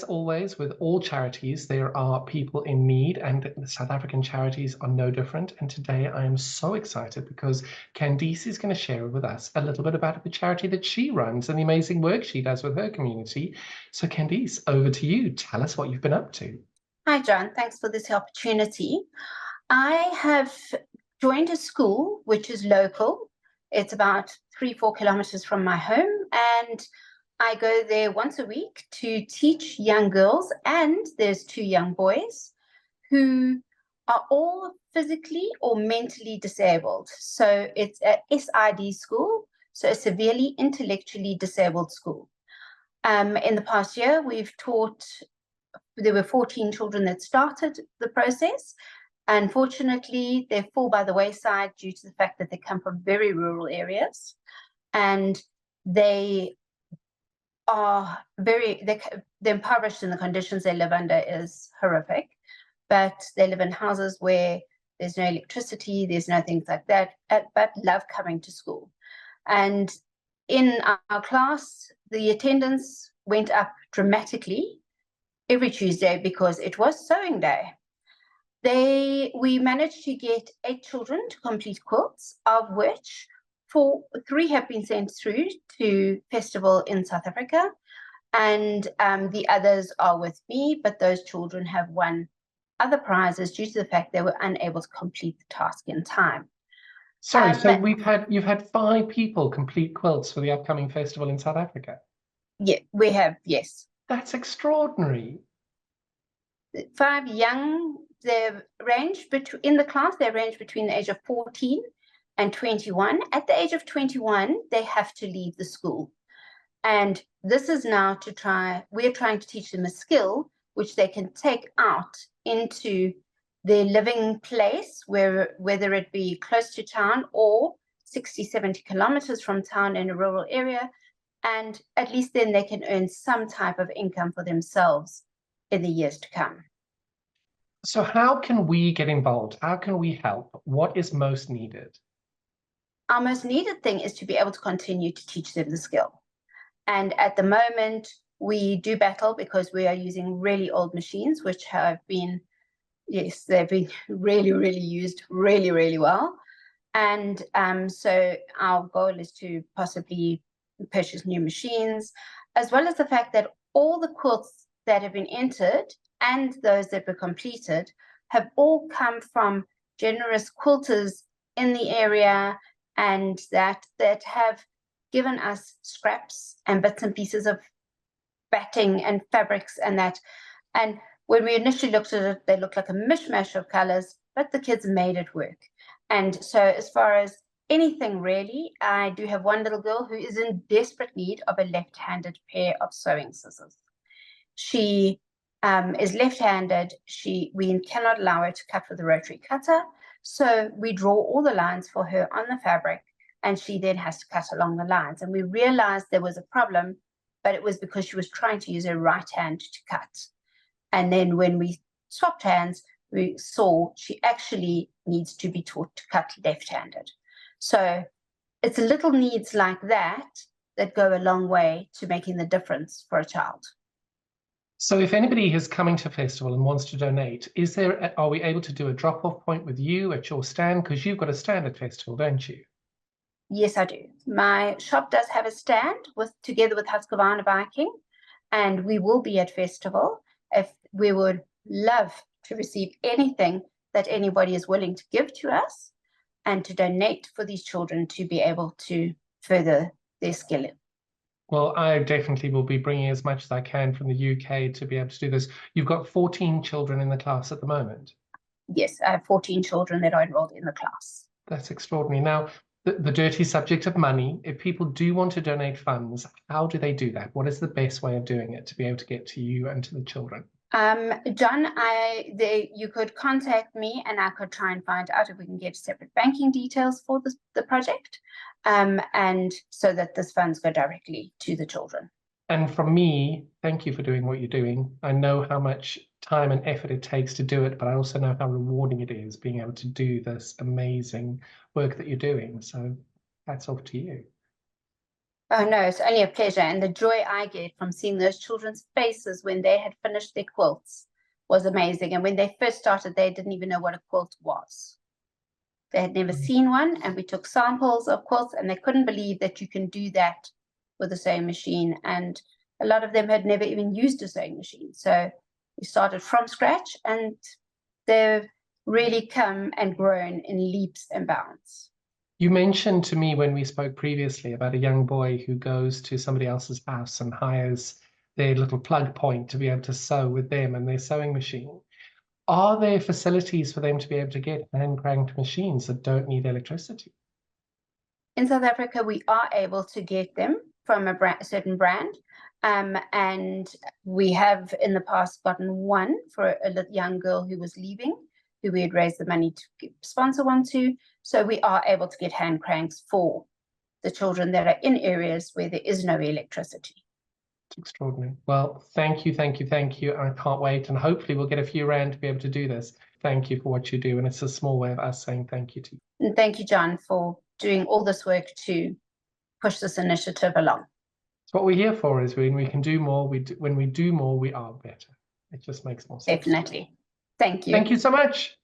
always, with all charities, there are people in need, and the South African charities are no different. And today I am so excited because Candice is going to share with us a little bit about the charity that she runs and the amazing work she does with her community. So Candice, over to you. Tell us what you've been up to. Hi, John. Thanks for this opportunity. I have joined a school which is local. It's about 3-4 kilometers from my home, and I go there once a week to teach young girls, and there's 2 young boys who are all physically or mentally disabled. So it's a SID school, so a severely intellectually disabled school. In the past year, there were 14 children that started the process. Unfortunately, they fall by the wayside due to the fact that they come from very rural areas, and they're impoverished, and the conditions they live under is horrific. But they live in houses where there's no electricity, there's no things like that, but love coming to school. And in our class, the attendance went up dramatically every Tuesday because it was sewing day. We managed to get 8 children to complete quilts, of which 3 have been sent through to festival in South Africa, and the others are with me, but those children have won other prizes due to the fact they were unable to complete the task in time. Sorry, so you've had 5 people complete quilts for the upcoming festival in South Africa? Yeah, we have, yes. That's extraordinary. 5 young, in the class, they range between the age of 14 and 21. At the age of 21, they have to leave the school. And this is now we're trying to teach them a skill which they can take out into their living place, whether it be close to town or 60, 70 kilometers from town in a rural area. And at least then they can earn some type of income for themselves in the years to come. So how can we get involved? How can we help? What is most needed? Our most needed thing is to be able to continue to teach them the skill. And at the moment, we do battle because we are using really old machines, which have been, yes, they've been really, really used really, really well. And so our goal is to possibly purchase new machines, as well as the fact that all the quilts that have been entered and those that were completed have all come from generous quilters in the area, and that have given us scraps and bits and pieces of batting and fabrics and that. And when we initially looked at it, they looked like a mishmash of colors, but the kids made it work. And so as far as anything really, I do have one little girl who is in desperate need of a left-handed pair of sewing scissors. She is left-handed. We cannot allow her to cut with a rotary cutter, so we draw all the lines for her on the fabric, and she then has to cut along the lines. And we realized there was a problem, but it was because she was trying to use her right hand to cut. And then when we swapped hands, we saw she actually needs to be taught to cut left-handed. So it's little needs like that that go a long way to making the difference for a child. So if anybody is coming to festival and wants to donate, are we able to do a drop-off point with you at your stand? Because you've got a stand at festival, don't you? Yes, I do. My shop does have a stand together with Husqvarna Biking, and we will be at festival. If we would love to receive anything that anybody is willing to give to us and to donate for these children to be able to further their skill. Well, I definitely will be bringing as much as I can from the UK to be able to do this. You've got 14 children in the class at the moment? Yes, I have 14 children that are enrolled in the class. That's extraordinary. Now, the dirty subject of money, if people do want to donate funds, how do they do that? What is the best way of doing it to be able to get to you and to the children? John, you could contact me and I could try and find out if we can get separate banking details for the project, and so that this funds go directly to the children. And from me, thank you for doing what you're doing. I know how much time and effort it takes to do it, but I also know how rewarding it is being able to do this amazing work that you're doing. So hats off to you. Oh no, it's only a pleasure. And the joy I get from seeing those children's faces when they had finished their quilts was amazing. And when they first started, they didn't even know what a quilt was. They had never seen one, and we took samples of quilts, and they couldn't believe that you can do that with a sewing machine. And a lot of them had never even used a sewing machine. So we started from scratch, and they've really come and grown in leaps and bounds. You mentioned to me when we spoke previously about a young boy who goes to somebody else's house and hires their little plug point to be able to sew with them and their sewing machine. Are there facilities for them to be able to get hand cranked machines that don't need electricity? In South Africa, we are able to get them from a certain brand. And we have in the past gotten one for a young girl who was leaving, who we had raised the money to sponsor one to. So we are able to get hand cranks for the children that are in areas where there is no electricity. It's extraordinary. Well, thank you, thank you, thank you. I can't wait. And hopefully we'll get a few rand to be able to do this. Thank you for what you do. And it's a small way of us saying thank you to you. And thank you, John, for doing all this work to push this initiative along. It's what we're here for, is when we can do more, when we do more, we are better. It just makes more sense. Definitely. Thank you. Thank you so much.